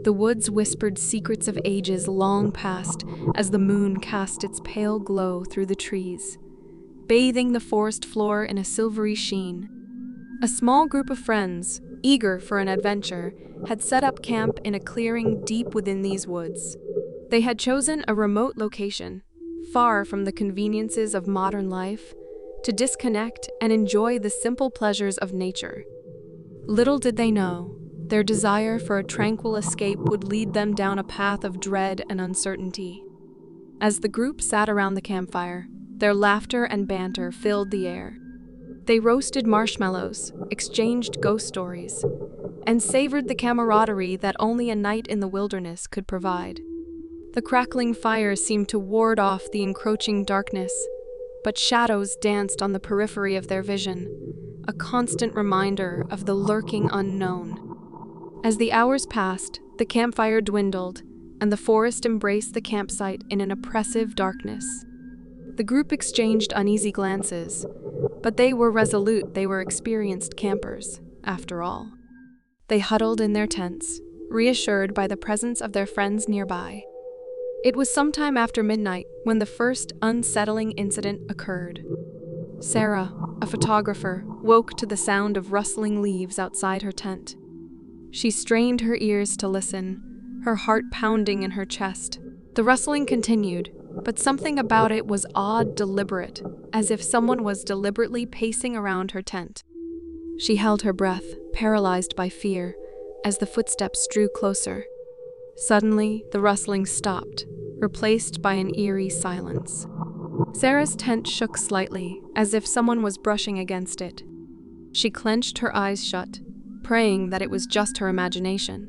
The woods whispered secrets of ages long past as the moon cast its pale glow through the trees, bathing the forest floor in a silvery sheen. A small group of friends, eager for an adventure, had set up camp in a clearing deep within these woods. They had chosen a remote location, far from the conveniences of modern life, to disconnect and enjoy the simple pleasures of nature. Little did they know, their desire for a tranquil escape would lead them down a path of dread and uncertainty. As the group sat around the campfire, their laughter and banter filled the air. They roasted marshmallows, exchanged ghost stories, and savored the camaraderie that only a night in the wilderness could provide. The crackling fires seemed to ward off the encroaching darkness, but shadows danced on the periphery of their vision, a constant reminder of the lurking unknown. As the hours passed, the campfire dwindled, and the forest embraced the campsite in an oppressive darkness. The group exchanged uneasy glances, but they were resolute. They were experienced campers, after all. They huddled in their tents, reassured by the presence of their friends nearby. It was sometime after midnight when the first unsettling incident occurred. Sarah, a photographer, woke to the sound of rustling leaves outside her tent. She strained her ears to listen, her heart pounding in her chest. The rustling continued, but something about it was odd, deliberate, as if someone was deliberately pacing around her tent. She held her breath, paralyzed by fear, as the footsteps drew closer. Suddenly, the rustling stopped, replaced by an eerie silence. Sarah's tent shook slightly, as if someone was brushing against it. She clenched her eyes shut, praying that it was just her imagination,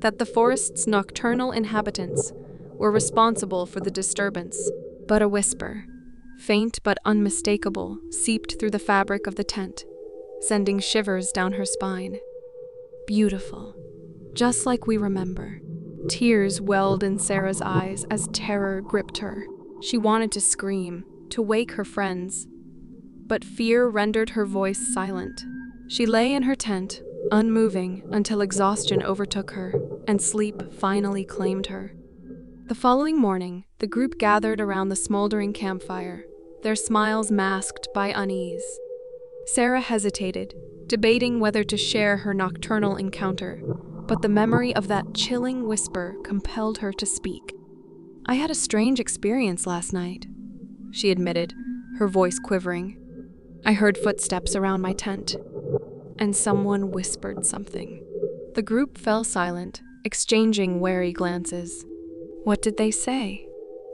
that the forest's nocturnal inhabitants were responsible for the disturbance. But a whisper, faint but unmistakable, seeped through the fabric of the tent, sending shivers down her spine. Beautiful, just like we remember. Tears welled in Sarah's eyes as terror gripped her. She wanted to scream, to wake her friends, but fear rendered her voice silent. She lay in her tent, unmoving, until exhaustion overtook her, and sleep finally claimed her. The following morning, the group gathered around the smoldering campfire, their smiles masked by unease. Sarah hesitated, debating whether to share her nocturnal encounter, but the memory of that chilling whisper compelled her to speak. "I had a strange experience last night," she admitted, her voice quivering. "I heard footsteps around my tent, and someone whispered something." The group fell silent, exchanging wary glances. "What did they say?"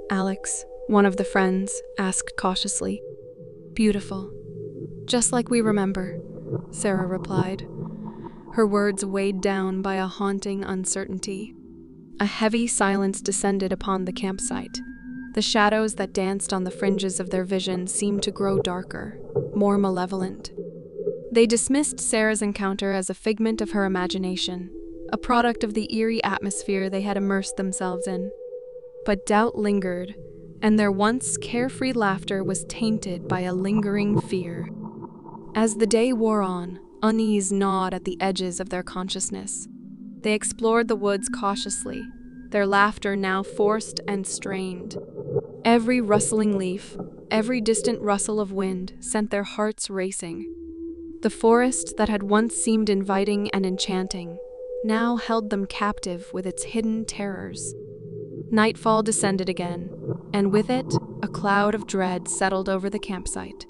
Alex, one of the friends, asked cautiously. "Beautiful. Just like we remember," Sarah replied, her words weighed down by a haunting uncertainty. A heavy silence descended upon the campsite. The shadows that danced on the fringes of their vision seemed to grow darker, more malevolent. They dismissed Sarah's encounter as a figment of her imagination, a product of the eerie atmosphere they had immersed themselves in. But doubt lingered, and their once carefree laughter was tainted by a lingering fear. As the day wore on, unease gnawed at the edges of their consciousness. They explored the woods cautiously, their laughter now forced and strained. Every rustling leaf, every distant rustle of wind sent their hearts racing. The forest that had once seemed inviting and enchanting now held them captive with its hidden terrors. Nightfall descended again, and with it, a cloud of dread settled over the campsite.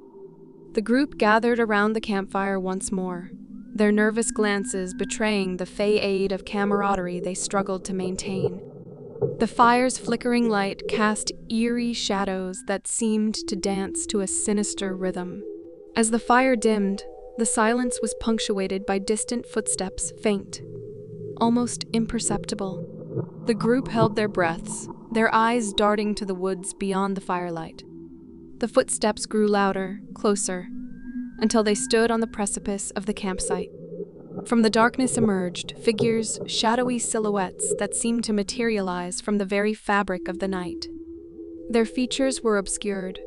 The group gathered around the campfire once more, their nervous glances betraying the fade of camaraderie they struggled to maintain. The fire's flickering light cast eerie shadows that seemed to dance to a sinister rhythm. As the fire dimmed, the silence was punctuated by distant footsteps, faint, almost imperceptible. The group held their breaths, their eyes darting to the woods beyond the firelight. The footsteps grew louder, closer, until they stood on the precipice of the campsite. From the darkness emerged figures, shadowy silhouettes that seemed to materialize from the very fabric of the night. Their features were obscured,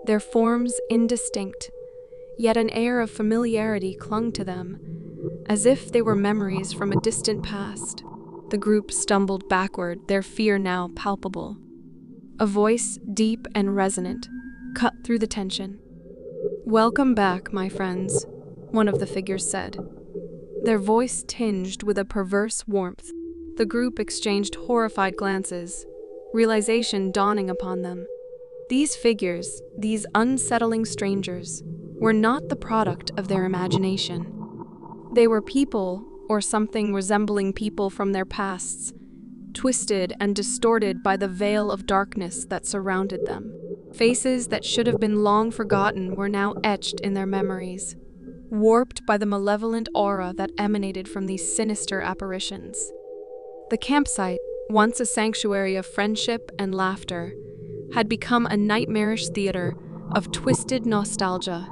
their forms indistinct, yet an air of familiarity clung to them, as if they were memories from a distant past. The group stumbled backward, their fear now palpable. A voice, deep and resonant, cut through the tension. "Welcome back, my friends," one of the figures said, their voice tinged with a perverse warmth. The group exchanged horrified glances, realization dawning upon them. These figures, these unsettling strangers, were not the product of their imagination. They were people, or something resembling people from their pasts, twisted and distorted by the veil of darkness that surrounded them. Faces that should have been long forgotten were now etched in their memories, warped by the malevolent aura that emanated from these sinister apparitions. The campsite, once a sanctuary of friendship and laughter, had become a nightmarish theater of twisted nostalgia.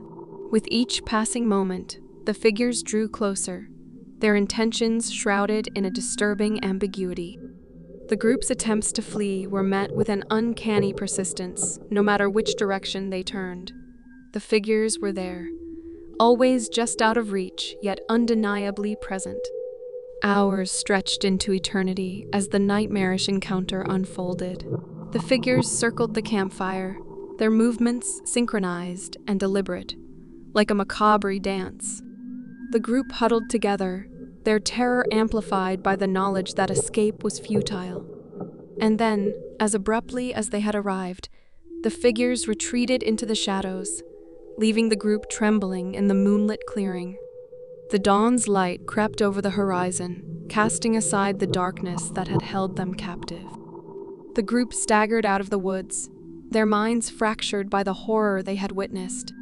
With each passing moment, the figures drew closer, their intentions shrouded in a disturbing ambiguity. The group's attempts to flee were met with an uncanny persistence, no matter which direction they turned. The figures were there, always just out of reach, yet undeniably present. Hours stretched into eternity as the nightmarish encounter unfolded. The figures circled the campfire, their movements synchronized and deliberate, like a macabre dance. The group huddled together, their terror amplified by the knowledge that escape was futile. And then, as abruptly as they had arrived, the figures retreated into the shadows, leaving the group trembling in the moonlit clearing. The dawn's light crept over the horizon, casting aside the darkness that had held them captive. The group staggered out of the woods, their minds fractured by the horror they had witnessed.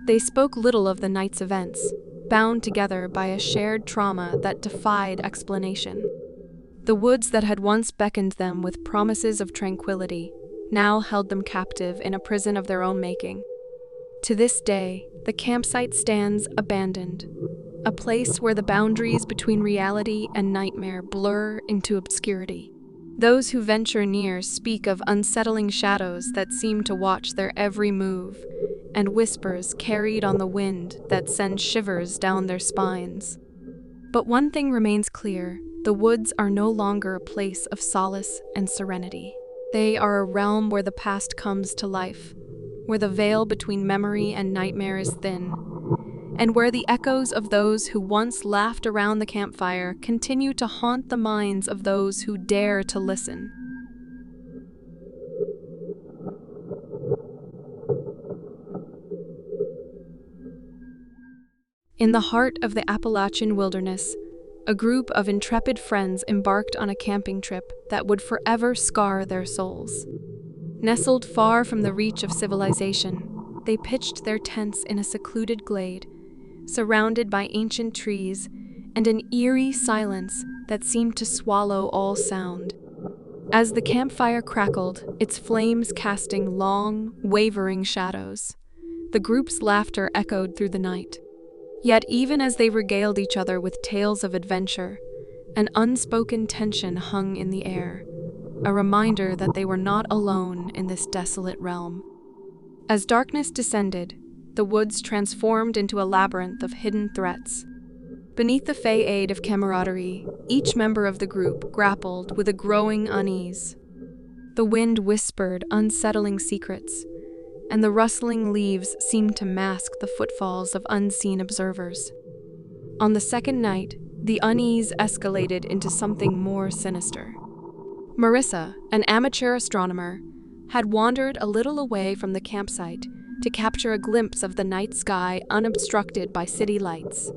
They spoke little of the night's events, bound together by a shared trauma that defied explanation. The woods that had once beckoned them with promises of tranquility now held them captive in a prison of their own making. To this day, the campsite stands abandoned, a place where the boundaries between reality and nightmare blur into obscurity. Those who venture near speak of unsettling shadows that seem to watch their every move, and whispers carried on the wind that send shivers down their spines. But one thing remains clear: the woods are no longer a place of solace and serenity. They are a realm where the past comes to life, where the veil between memory and nightmare is thin, and where the echoes of those who once laughed around the campfire continue to haunt the minds of those who dare to listen. In the heart of the Appalachian wilderness, a group of intrepid friends embarked on a camping trip that would forever scar their souls. Nestled far from the reach of civilization, they pitched their tents in a secluded glade, surrounded by ancient trees and an eerie silence that seemed to swallow all sound. As the campfire crackled, its flames casting long, wavering shadows, the group's laughter echoed through the night. Yet even as they regaled each other with tales of adventure, an unspoken tension hung in the air, a reminder that they were not alone in this desolate realm. As darkness descended, the woods transformed into a labyrinth of hidden threats. Beneath the fey aid of camaraderie, each member of the group grappled with a growing unease. The wind whispered unsettling secrets, and the rustling leaves seemed to mask the footfalls of unseen observers. On the second night, the unease escalated into something more sinister. Marissa, an amateur astronomer, had wandered a little away from the campsite to capture a glimpse of the night sky unobstructed by city lights.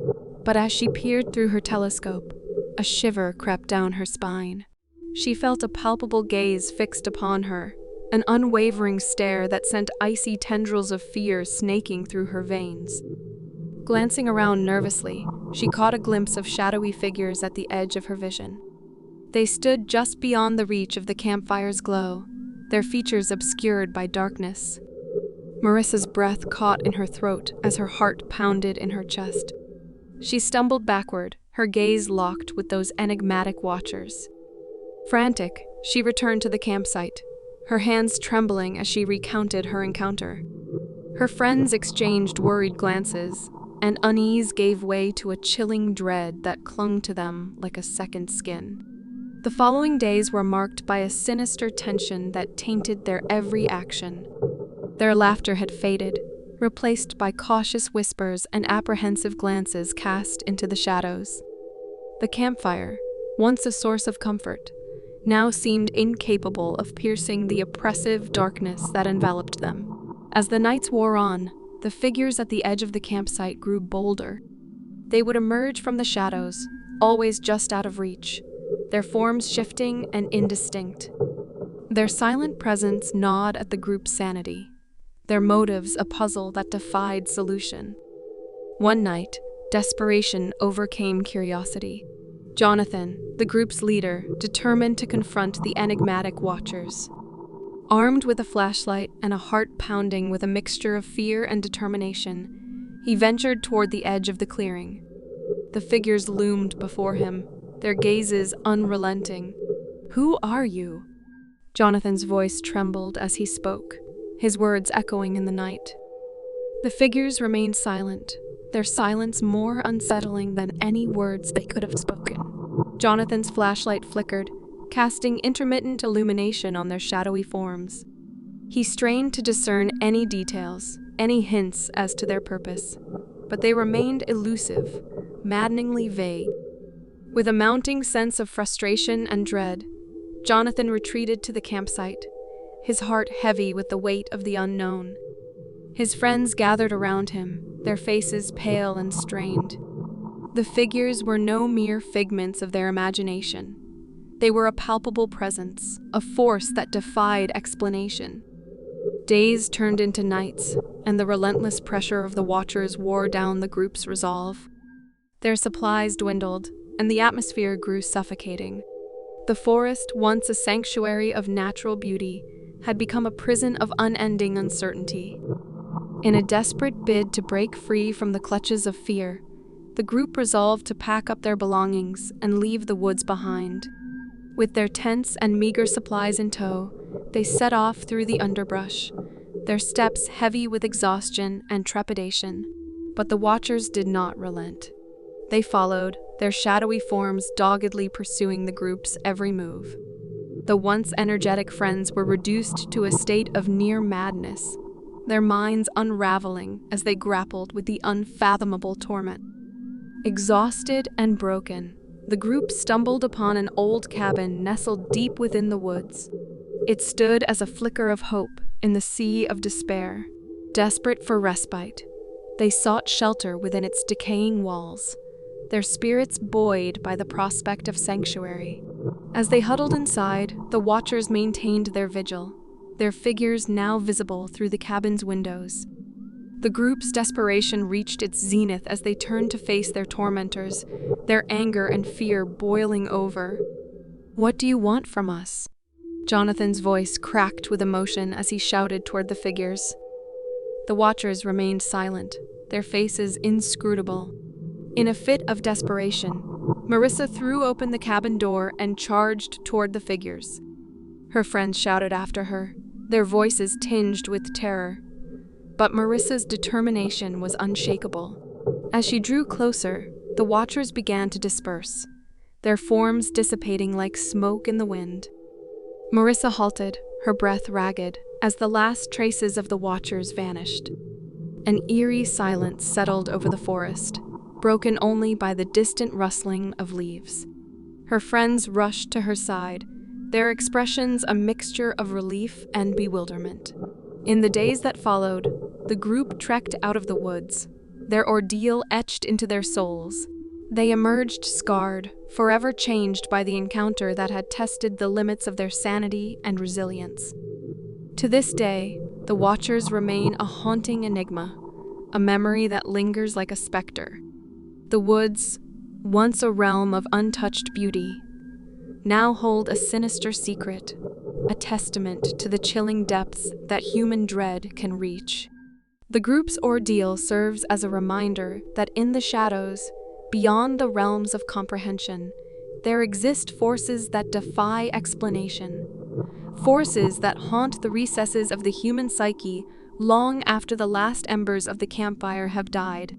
But as she peered through her telescope, a shiver crept down her spine. She felt a palpable gaze fixed upon her, an unwavering stare that sent icy tendrils of fear snaking through her veins. Glancing around nervously, she caught a glimpse of shadowy figures at the edge of her vision. They stood just beyond the reach of the campfire's glow, their features obscured by darkness. Marissa's breath caught in her throat as her heart pounded in her chest. She stumbled backward, her gaze locked with those enigmatic watchers. Frantic, she returned to the campsite, her hands trembling as she recounted her encounter. Her friends exchanged worried glances, and unease gave way to a chilling dread that clung to them like a second skin. The following days were marked by a sinister tension that tainted their every action. Their laughter had faded, replaced by cautious whispers and apprehensive glances cast into the shadows. The campfire, once a source of comfort, now seemed incapable of piercing the oppressive darkness that enveloped them. As the nights wore on, the figures at the edge of the campsite grew bolder. They would emerge from the shadows, always just out of reach, their forms shifting and indistinct. Their silent presence gnawed at the group's sanity, their motives a puzzle that defied solution. One night, desperation overcame curiosity. Jonathan, the group's leader, determined to confront the enigmatic watchers. Armed with a flashlight and a heart pounding with a mixture of fear and determination, he ventured toward the edge of the clearing. The figures loomed before him, their gazes unrelenting. "Who are you?" Jonathan's voice trembled as he spoke, his words echoing in the night. The figures remained silent, their silence more unsettling than any words they could have spoken. Jonathan's flashlight flickered, casting intermittent illumination on their shadowy forms. He strained to discern any details, any hints as to their purpose, but they remained elusive, maddeningly vague. With a mounting sense of frustration and dread, Jonathan retreated to the campsite, his heart heavy with the weight of the unknown. His friends gathered around him, their faces pale and strained. The figures were no mere figments of their imagination. They were a palpable presence, a force that defied explanation. Days turned into nights, and the relentless pressure of the watchers wore down the group's resolve. Their supplies dwindled, and the atmosphere grew suffocating. The forest, once a sanctuary of natural beauty, had become a prison of unending uncertainty. In a desperate bid to break free from the clutches of fear, the group resolved to pack up their belongings and leave the woods behind. With their tents and meager supplies in tow, they set off through the underbrush, their steps heavy with exhaustion and trepidation. But the watchers did not relent. They followed, their shadowy forms doggedly pursuing the group's every move. The once energetic friends were reduced to a state of near madness, their minds unraveling as they grappled with the unfathomable torment. Exhausted and broken, the group stumbled upon an old cabin nestled deep within the woods. It stood as a flicker of hope in the sea of despair. Desperate for respite, they sought shelter within its decaying walls, their spirits buoyed by the prospect of sanctuary. As they huddled inside, the watchers maintained their vigil, their figures now visible through the cabin's windows. The group's desperation reached its zenith as they turned to face their tormentors, their anger and fear boiling over. "What do you want from us?" Jonathan's voice cracked with emotion as he shouted toward the figures. The watchers remained silent, their faces inscrutable. In a fit of desperation, Marissa threw open the cabin door and charged toward the figures. Her friends shouted after her, their voices tinged with terror. But Marissa's determination was unshakable. As she drew closer, the watchers began to disperse, their forms dissipating like smoke in the wind. Marissa halted, her breath ragged, as the last traces of the watchers vanished. An eerie silence settled over the forest, broken only by the distant rustling of leaves. Her friends rushed to her side, their expressions a mixture of relief and bewilderment. In the days that followed, the group trekked out of the woods, their ordeal etched into their souls. They emerged scarred, forever changed by the encounter that had tested the limits of their sanity and resilience. To this day, the watchers remain a haunting enigma, a memory that lingers like a specter. The woods, once a realm of untouched beauty, now hold a sinister secret, a testament to the chilling depths that human dread can reach. The group's ordeal serves as a reminder that in the shadows, beyond the realms of comprehension, there exist forces that defy explanation, forces that haunt the recesses of the human psyche long after the last embers of the campfire have died.